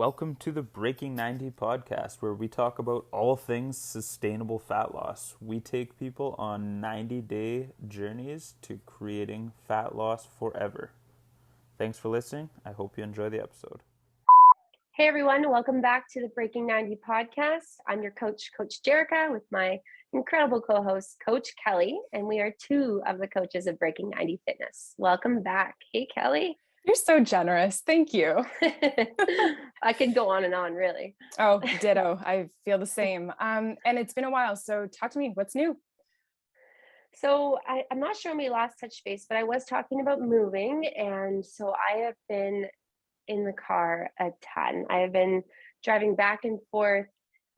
Welcome to the Breaking 90 podcast, where we talk about all things sustainable fat loss. We take people on 90-day journeys to creating fat loss forever. Thanks for listening. I hope you enjoy the episode. Hey everyone, welcome back to the Breaking 90 podcast. I'm your coach, Coach Jerrika, with my incredible co-host, Coach Kelly, and we are two of the coaches of Breaking 90 Fitness. Welcome back. Hey, Kelly. You're so generous. Thank you. I could go on and on, really. Oh, ditto. I feel the same. And it's been a while. So talk to me. What's new? So I'm not sure when we last touched base, but I was talking about moving. And so I have been in the car a ton. I have been driving back and forth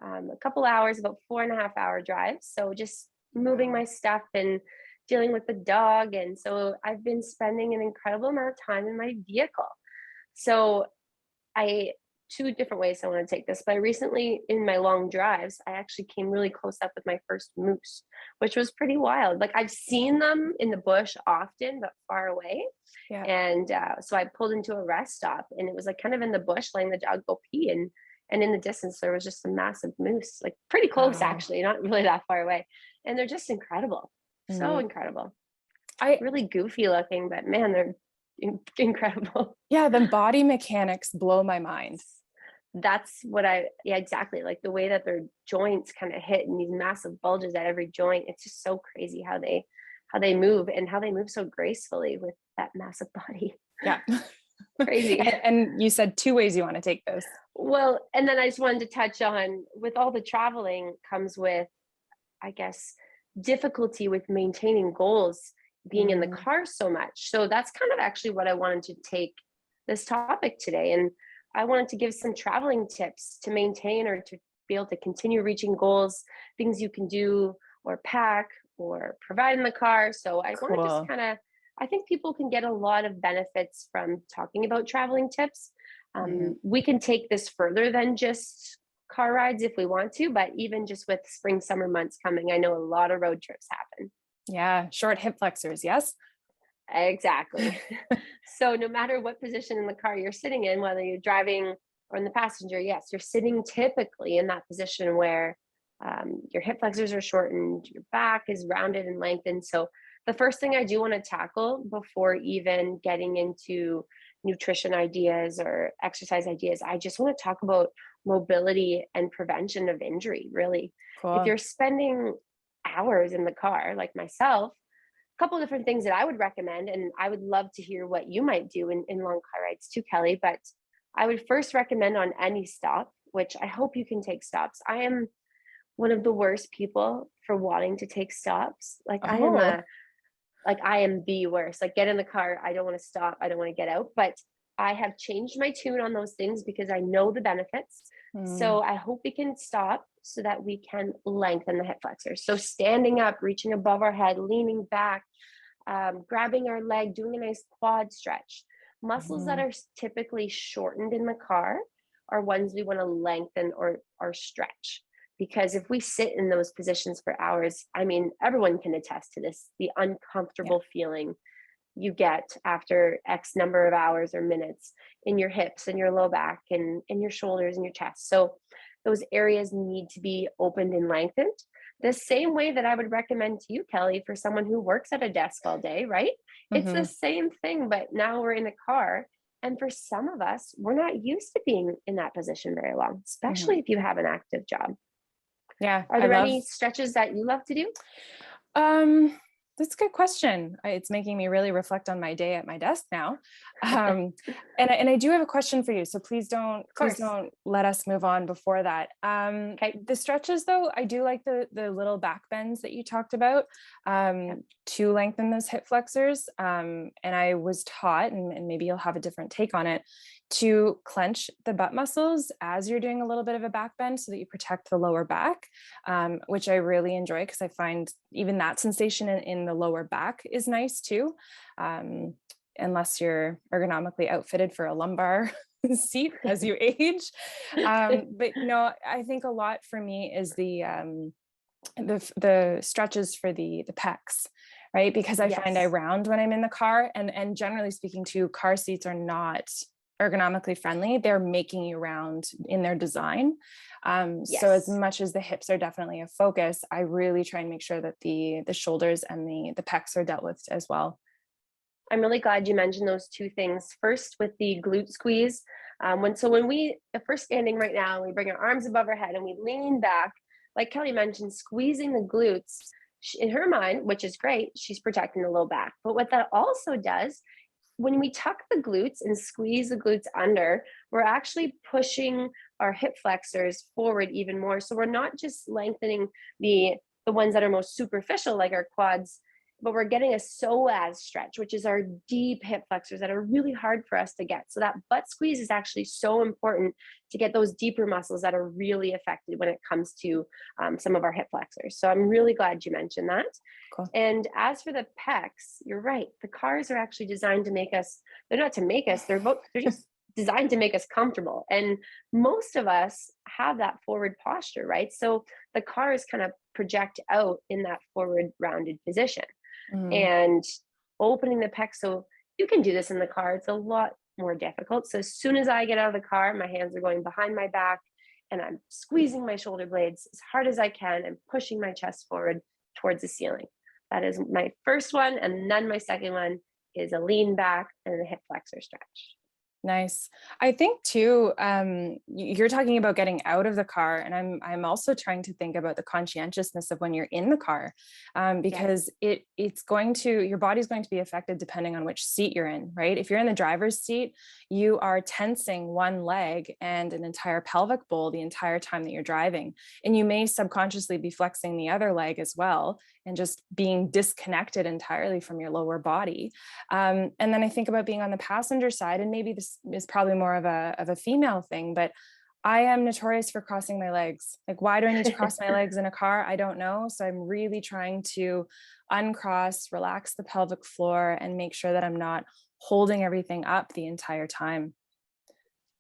a couple hours, about 4.5 hour drives. So just moving my stuff and dealing with the dog. And so I've been spending an incredible amount of time in my vehicle. So two different ways I want to take this, but recently in my long drives, I actually came really close up with my first moose, which was pretty wild. Like I've seen them in the bush often, but far away. Yeah. And so I pulled into a rest stop and it was like kind of in the bush, letting the dog go pee. And in the distance, there was just a massive moose, like pretty close, actually, not really that far away. And they're just incredible. So incredible. Really goofy looking, but man, they're incredible. Yeah, the body mechanics blow my mind. That's what exactly. Like the way that their joints kind of hit and these massive bulges at every joint. It's just so crazy how they move and how they move so gracefully with that massive body. Yeah. Crazy. And you said two ways you want to take this. Well, and then I just wanted to touch on, with all the traveling comes with, I guess, difficulty with maintaining goals, being in the car so much. So that's kind of actually what I wanted to take this topic today. And I wanted to give some traveling tips to maintain or to be able to continue reaching goals, things you can do or pack or provide in the car. So I want to just kind of, I think people can get a lot of benefits from talking about traveling tips. We can take this further than just car rides if we want to, but even just with spring, summer months coming, I know a lot of road trips happen. Yeah. Short hip flexors. Yes. Exactly. So no matter what position in the car you're sitting in, whether you're driving or in the passenger, yes, you're sitting typically in that position where your hip flexors are shortened, your back is rounded and lengthened. So the first thing I do want to tackle before even getting into nutrition ideas or exercise ideas, I just want to talk about mobility and prevention of injury, really. Cool. If you're spending hours in the car, like myself, a couple of different things that I would recommend, and I would love to hear what you might do in long car rides too, Kelly, but I would first recommend on any stop, which I hope you can take stops. I am one of the worst people for wanting to take stops. I am the worst. Like, get in the car, I don't want to stop, I don't want to get out, but I have changed my tune on those things because I know the benefits. So I hope we can stop so that we can lengthen the hip flexors. So standing up, reaching above our head, leaning back, grabbing our leg, doing a nice quad stretch. Muscles that are typically shortened in the car are ones we want to lengthen or stretch. Because if we sit in those positions for hours, I mean, everyone can attest to this, the uncomfortable feeling you get after X number of hours or minutes in your hips and your low back and in your shoulders and your chest. So those areas need to be opened and lengthened. The same way that I would recommend to you, Kelly, for someone who works at a desk all day, right? It's the same thing, but now we're in a car. And for some of us, we're not used to being in that position very long, especially if you have an active job. Yeah. Are there any stretches that you love to do? That's a good question. It's making me really reflect on my day at my desk now. And I do have a question for you. So please don't let us move on before that. Okay. The stretches though, I do like the little back bends that you talked about to lengthen those hip flexors. And I was taught, and maybe you'll have a different take on it, to clench the butt muscles as you're doing a little bit of a back bend so that you protect the lower back, which I really enjoy because I find even that sensation in the lower back is nice too, unless you're ergonomically outfitted for a lumbar seat as you age. But no, I think a lot for me is the stretches for the pecs, right? Because I find I round when I'm in the car, and generally speaking too, car seats are not ergonomically friendly, they're making you round in their design. So as Yes. much as the hips are definitely a focus, I really try and make sure that the shoulders and the pecs are dealt with as well. I'm really glad you mentioned those two things. First, with the glute squeeze, if we're standing right now, we bring our arms above our head and we lean back, like Kelly mentioned, squeezing the glutes. In her mind, which is great, she's protecting the low back. But what that also does, when we tuck the glutes and squeeze the glutes under, we're actually pushing our hip flexors forward even more. So we're not just lengthening the ones that are most superficial, like our quads, but we're getting a psoas stretch, which is our deep hip flexors that are really hard for us to get. So that butt squeeze is actually so important to get those deeper muscles that are really affected when it comes to some of our hip flexors. So I'm really glad you mentioned that. Cool. And as for the pecs, you're right. The cars are actually designed to make us, they're not to make us, they're just designed to make us comfortable. And most of us have that forward posture, right? So the cars kind of project out in that forward rounded position. And opening the pec. So you can do this in the car. It's a lot more difficult. So as soon as I get out of the car, my hands are going behind my back and I'm squeezing my shoulder blades as hard as I can and pushing my chest forward towards the ceiling. That is my first one. And then my second one is a lean back and a hip flexor stretch. Nice. I think too, you're talking about getting out of the car, and I'm also trying to think about the conscientiousness of when you're in the car, because it's going to, your body's going to be affected depending on which seat you're in, right? If you're in the driver's seat, you are tensing one leg and an entire pelvic bowl the entire time that you're driving, and you may subconsciously be flexing the other leg as well, and just being disconnected entirely from your lower body. And then I think about being on the passenger side, and maybe this is probably more of a female thing, but I am notorious for crossing my legs. Like, why do I need to cross my legs in a car? I don't know. So I'm really trying to uncross, relax the pelvic floor, and make sure that I'm not holding everything up the entire time.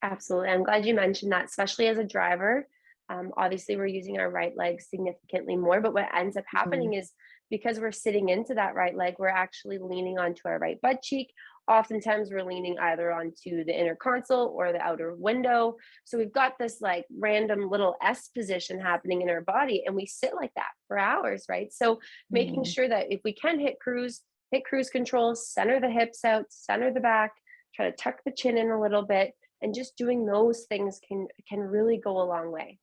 Absolutely. I'm glad you mentioned that, especially as a driver. Obviously, we're using our right leg significantly more, but what ends up happening is because we're sitting into that right leg, we're actually leaning onto our right butt cheek. Oftentimes, we're leaning either onto the inner console or the outer window. So we've got this like random little S position happening in our body, and we sit like that for hours, right? So making sure that if we can hit cruise control, center the hips out, center the back, try to tuck the chin in a little bit, and just doing those things can really go a long way.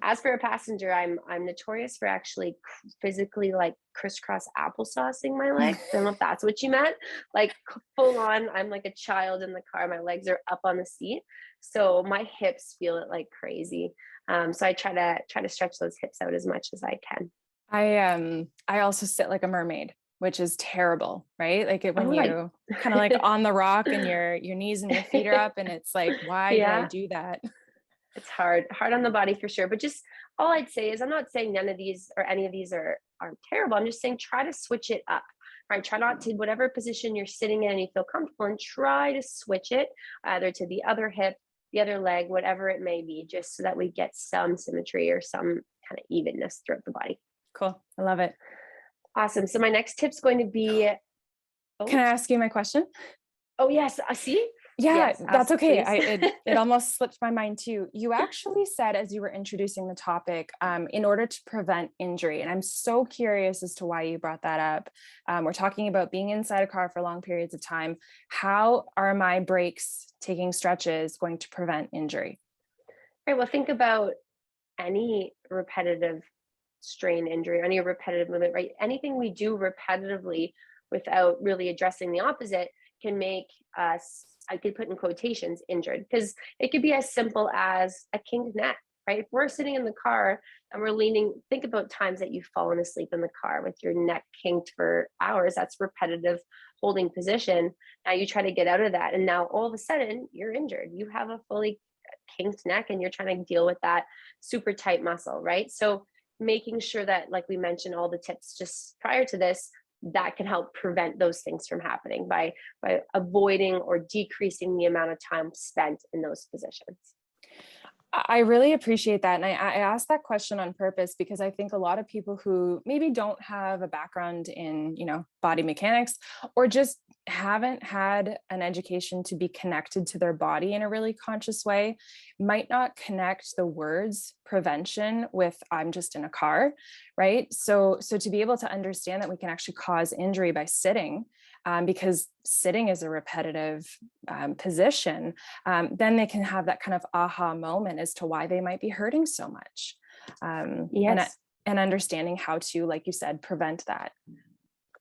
As for a passenger, I'm notorious for actually physically like crisscross applesaucing my legs. I don't know if that's what you meant. Like full on, I'm like a child in the car. My legs are up on the seat, so my hips feel it like crazy. So I try to stretch those hips out as much as I can. I also sit like a mermaid, which is terrible, right? Like when Right. you kind of like on the rock and your knees and your feet are up, and it's like, why do I do that? It's hard on the body for sure. But just all I'd say is, I'm not saying none of these or any of these are terrible. I'm just saying try to switch it up, right? Try not to, whatever position you're sitting in and you feel comfortable, and try to switch it either to the other hip, the other leg, whatever it may be, just so that we get some symmetry or some kind of evenness throughout the body. Cool. I love it. Awesome. So my next tip's going to be, Can I ask you my question? Oh yes, see? Yeah, yes, that's okay. It almost slipped my mind too. You actually said, as you were introducing the topic, in order to prevent injury, and I'm so curious as to why you brought that up. We're talking about being inside a car for long periods of time. How are my breaks, taking stretches, going to prevent injury? All right, well, think about any repetitive strain injury, any repetitive movement, right? Anything we do repetitively without really addressing the opposite can make us, I could put in quotations, injured, because it could be as simple as a kinked neck, right? If we're sitting in the car and we're leaning, think about times that you've fallen asleep in the car with your neck kinked for hours. That's repetitive holding position. Now you try to get out of that, and now all of a sudden you're injured. You have a fully kinked neck and you're trying to deal with that super tight muscle, right? So making sure that, like we mentioned, all the tips just prior to this, that can help prevent those things from happening by avoiding or decreasing the amount of time spent in those positions. I really appreciate that. And I asked that question on purpose because I think a lot of people who maybe don't have a background in, body mechanics, or just haven't had an education to be connected to their body in a really conscious way, might not connect the words prevention with I'm just in a car, right? So to be able to understand that we can actually cause injury by sitting, because sitting is a repetitive position, then they can have that kind of aha moment as to why they might be hurting so much. Yes. And understanding how to, like you said, prevent that.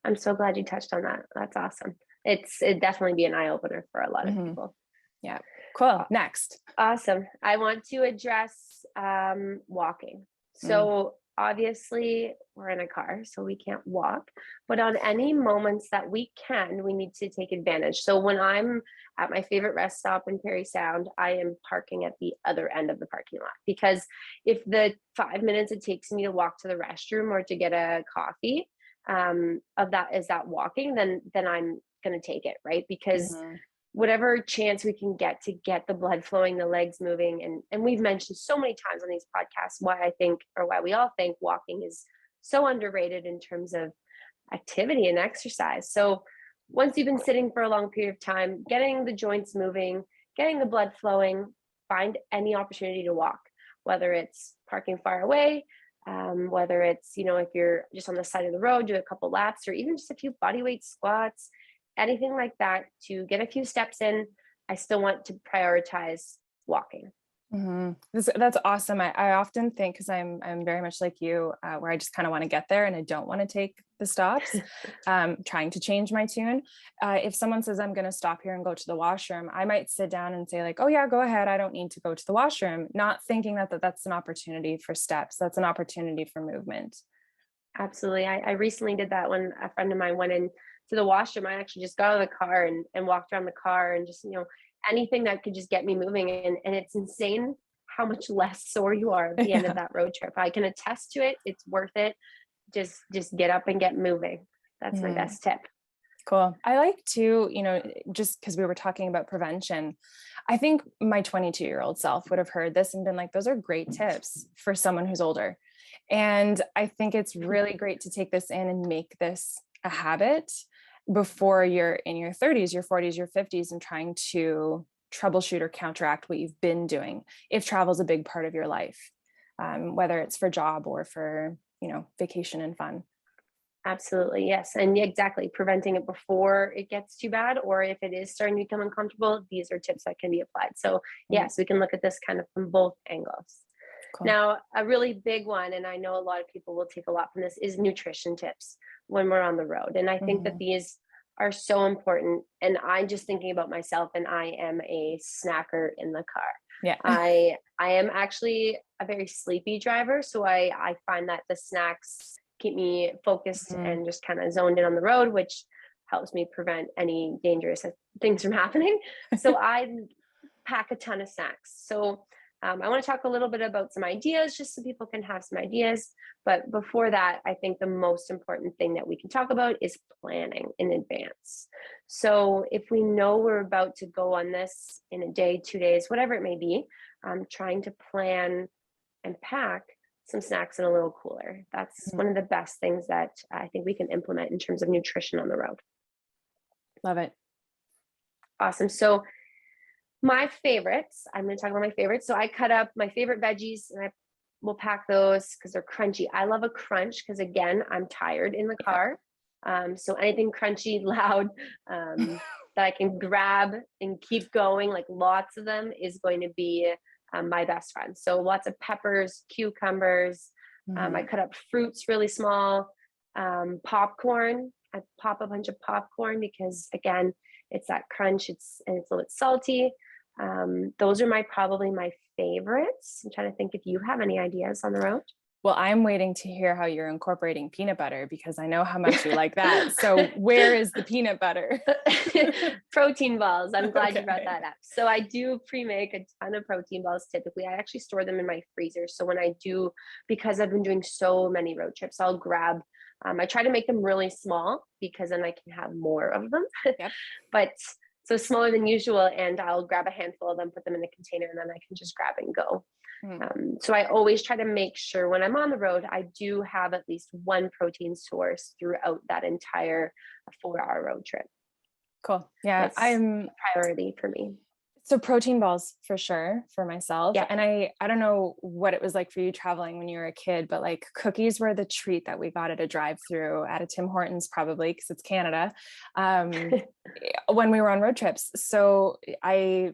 I'm so glad you touched on that. That's awesome. It'd definitely be an eye opener for a lot of people. Yeah. Cool. Next. Awesome. I want to address walking. So obviously we're in a car, so we can't walk, but on any moments that we can, we need to take advantage. So when I'm at my favorite rest stop in Parry Sound, I am parking at the other end of the parking lot, because if the 5 minutes it takes me to walk to the restroom or to get a coffee of that is that walking, then I'm going to take it, right? Because whatever chance we can get to get the blood flowing, the legs moving. And we've mentioned so many times on these podcasts why we all think walking is so underrated in terms of activity and exercise. So once you've been sitting for a long period of time, getting the joints moving, getting the blood flowing, find any opportunity to walk, whether it's parking far away, whether it's, if you're just on the side of the road, do a couple laps, or even just a few body weight squats, anything like that to get a few steps in. I still want to prioritize walking. That's awesome. I often think, because I'm very much like you, where I just kind of want to get there and I don't want to take the stops, trying to change my tune. If someone says I'm going to stop here and go to the washroom, I might sit down and say like, oh yeah, go ahead. I don't need to go to the washroom. Not thinking that that's an opportunity for steps. That's an opportunity for movement. Absolutely. I recently did that when a friend of mine went in to the washroom. I actually just got out of the car and walked around the car and just, anything that could just get me moving. And it's insane how much less sore you are at the end of that road trip. I can attest to it. It's worth it. Just get up and get moving. That's my best tip. Cool. I like to, just because we were talking about prevention, I think my 22-year-old self would have heard this and been like, those are great tips for someone who's older. And I think it's really great to take this in and make this a habit before you're in your 30s, your 40s, your 50s, and trying to troubleshoot or counteract what you've been doing. If travel is a big part of your life, whether it's for job or for, vacation and fun. Absolutely. Yes. And exactly. Preventing it before it gets too bad, or if it is starting to become uncomfortable, these are tips that can be applied. So yes, we can look at this kind of from both angles. Cool. Now, a really big one, and I know a lot of people will take a lot from this, is nutrition tips when we're on the road. And I think that these are so important. And I'm just thinking about myself, and I am a snacker in the car. Yeah. I am actually a very sleepy driver. So I find that the snacks keep me focused and just kind of zoned in on the road, which helps me prevent any dangerous things from happening. So I pack a ton of snacks. So I want to talk a little bit about some ideas, just so people can have some ideas. But before that, I think the most important thing that we can talk about is planning in advance. So if we know we're about to go on this in a day, 2 days, whatever it may be, trying to plan and pack some snacks in a little cooler. That's one of the best things that I think we can implement in terms of nutrition on the road. Love it. Awesome. So my favorites, I'm going to talk about my favorites. So I cut up my favorite veggies and I will pack those because they're crunchy. I love a crunch because, again, I'm tired in the car. So anything crunchy, loud, that I can grab and keep going, like lots of them, is going to be my best friend. So lots of peppers, cucumbers. I cut up fruits really small. Popcorn. I pop a bunch of popcorn because, again, it's that crunch. It's a little bit salty. Those are probably my favorites. I'm trying to think if you have any ideas on the road. Well, I'm waiting to hear how you're incorporating peanut butter because I know how much you like that. So where is the peanut butter? Protein balls. I'm glad you brought that up. So I do pre-make a ton of protein balls. Typically, I actually store them in my freezer. So when I do, because I've been doing so many road trips, I'll grab, I try to make them really small because then I can have more of them. Yep. But so smaller than usual, and I'll grab a handful of them, put them in a container, and then I can just grab and go. So I always try to make sure when I'm on the road, I do have at least one protein source throughout that entire 4-hour road trip. Cool. Yeah, It's a priority for me. So protein balls for sure for myself. Yeah. And I don't know what it was like for you traveling when you were a kid, but like cookies were the treat that we got at a drive-through at a Tim Hortons, probably because it's Canada, when we were on road trips. So I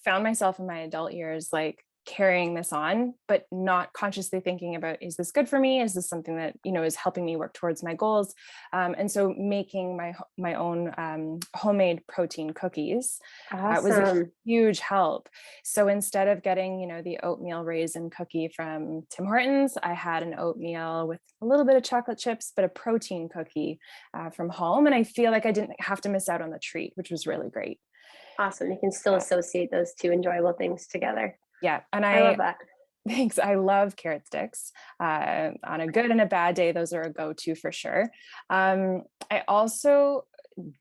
found myself in my adult years like carrying this on, but not consciously thinking about, is this good for me? Is this something that, you know, is helping me work towards my goals? And so making my own homemade protein cookies was a huge help. So instead of getting, you know, the oatmeal raisin cookie from Tim Hortons, I had an oatmeal with a little bit of chocolate chips, but a protein cookie from home. And I feel like I didn't have to miss out on the treat, which was really great. Awesome. You can still associate those two enjoyable things together. Yeah. And I love that. Thanks. I love carrot sticks. On a good and a bad day, those are a go-to for sure. I also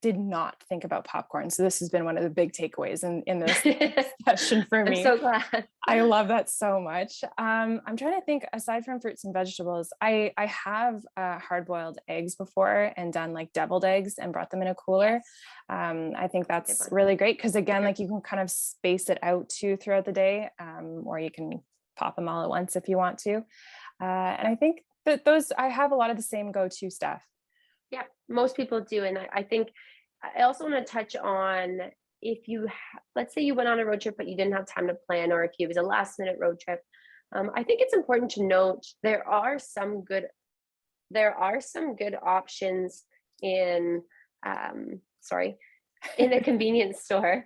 did not think about popcorn. So this has been one of the big takeaways in this session for me. I'm so glad. I love that so much. I'm trying to think, aside from fruits and vegetables, I have hard-boiled eggs before and done like deviled eggs and brought them in a cooler. I think that's really great because again, like you can kind of space it out too throughout the day, or you can pop them all at once if you want to. And I think that I have a lot of the same go-to stuff. Yeah, most people do. And I think I also want to touch on if you, let's say you went on a road trip, but you didn't have time to plan, or if it was a last minute road trip. I think it's important to note there are some good options in, in a convenience store.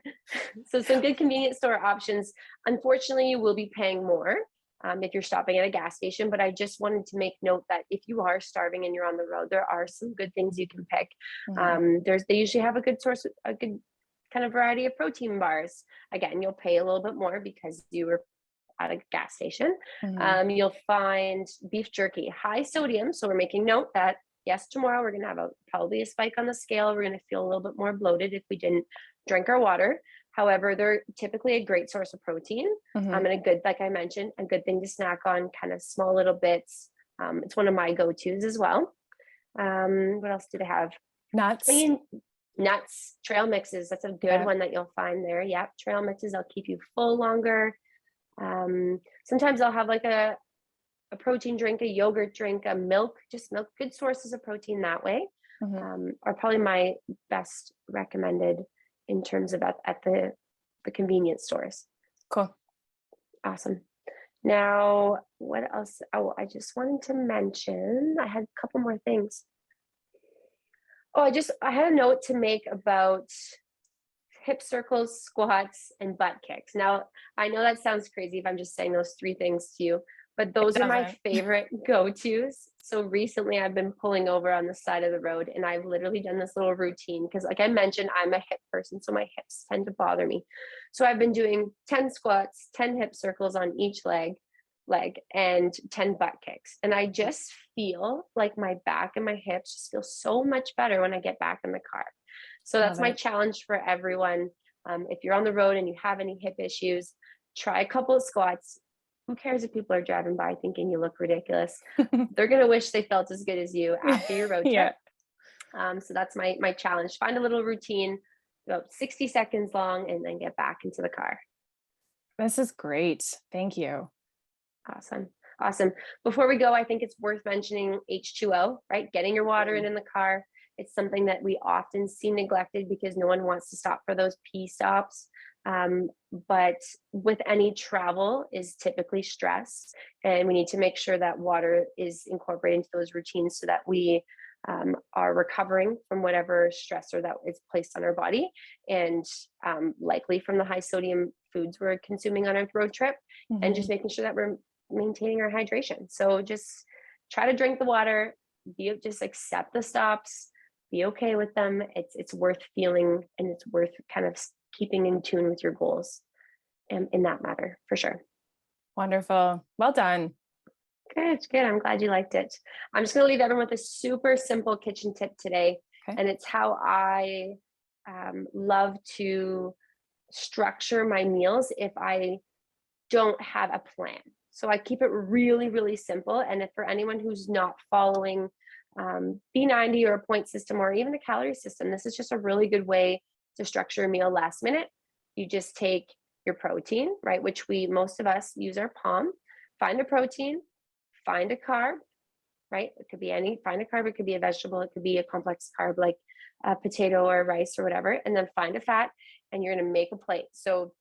So some good convenience store options. Unfortunately, you will be paying more if you're stopping at a gas station, but I just wanted to make note that if you are starving and you're on the road, there are some good things you can pick. They usually have a good kind of variety of protein bars. Again, you'll pay a little bit more because you were at a gas station. You'll find beef jerky, high sodium. So we're making note that yes, tomorrow we're going to have probably a spike on the scale. We're going to feel a little bit more bloated if we didn't drink our water. However, they're typically a great source of protein, and a good, like I mentioned, a good thing to snack on, kind of small little bits. It's one of my go-tos as well. What else did I have? Nuts, trail mixes. That's a good one that you'll find there. Yep, trail mixes. They'll keep you full longer. Sometimes I'll have like a protein drink, a yogurt drink, a milk, just milk. Good sources of protein that way are probably my best recommended in terms of at the convenience stores. Cool. Awesome. Now, what else? Oh, I just wanted to mention, I had a couple more things. I had a note to make about hip circles, squats, and butt kicks. Now, I know that sounds crazy if I'm just saying those three things to you, but those are my favorite go-tos. So recently I've been pulling over on the side of the road and I've literally done this little routine because like I mentioned, I'm a hip person, so my hips tend to bother me. So I've been doing 10 squats, 10 hip circles on each leg, and 10 butt kicks. And I just feel like my back and my hips just feel so much better when I get back in the car. So that's my challenge for everyone. If you're on the road and you have any hip issues, try a couple of squats. Who cares if people are driving by thinking you look ridiculous? They're going to wish they felt as good as you after your road trip. So that's my challenge. Find a little routine, about 60 seconds long, and then get back into the car. This is great. Thank you. Awesome. Before we go, I think it's worth mentioning H2O, right? Getting your water in the car. It's something that we often see neglected because no one wants to stop for those pee stops. But with any travel is typically stress, and we need to make sure that water is incorporated into those routines so that we are recovering from whatever stressor that is placed on our body, and likely from the high sodium foods we're consuming on our road trip, and just making sure that we're maintaining our hydration. So just try to drink the water, just accept the stops, be okay with them. It's worth feeling, and it's worth kind of keeping in tune with your goals in that matter, for sure. Wonderful. Well done. Good. I'm glad you liked it. I'm just going to leave everyone with a super simple kitchen tip today. Okay. And it's how I love to structure my meals if I don't have a plan. So I keep it really, really simple. And if for anyone who's not following B90 or a point system or even a calorie system, this is just a really good way to structure a meal last minute. You just take your protein, right, which most of us use our palm, find a protein, find a carb, right? It could be find a carb, it could be a vegetable, it could be a complex carb like a potato or rice or whatever, and then find a fat, and you're going to make a plate. So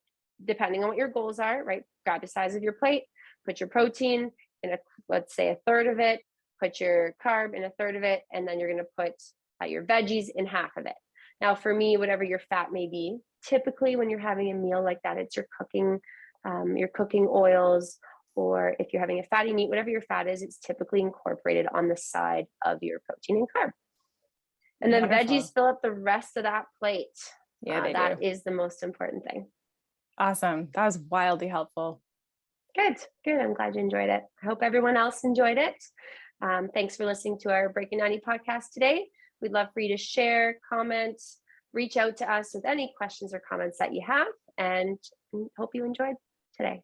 depending on what your goals are, right, grab the size of your plate, put your protein in let's say a third of it, put your carb in a third of it, and then you're going to put your veggies in half of it. Now, for me, whatever your fat may be, typically when you're having a meal like that, it's your cooking oils, or if you're having a fatty meat, whatever your fat is, it's typically incorporated on the side of your protein and carb. And then Wonderful. veggies fill up the rest of that plate. Yeah, that is the most important thing. Awesome. That was wildly helpful. Good. I'm glad you enjoyed it. I hope everyone else enjoyed it. Thanks for listening to our Breaking 90 podcast today. We'd love for you to share, comment, reach out to us with any questions or comments that you have, and hope you enjoyed today.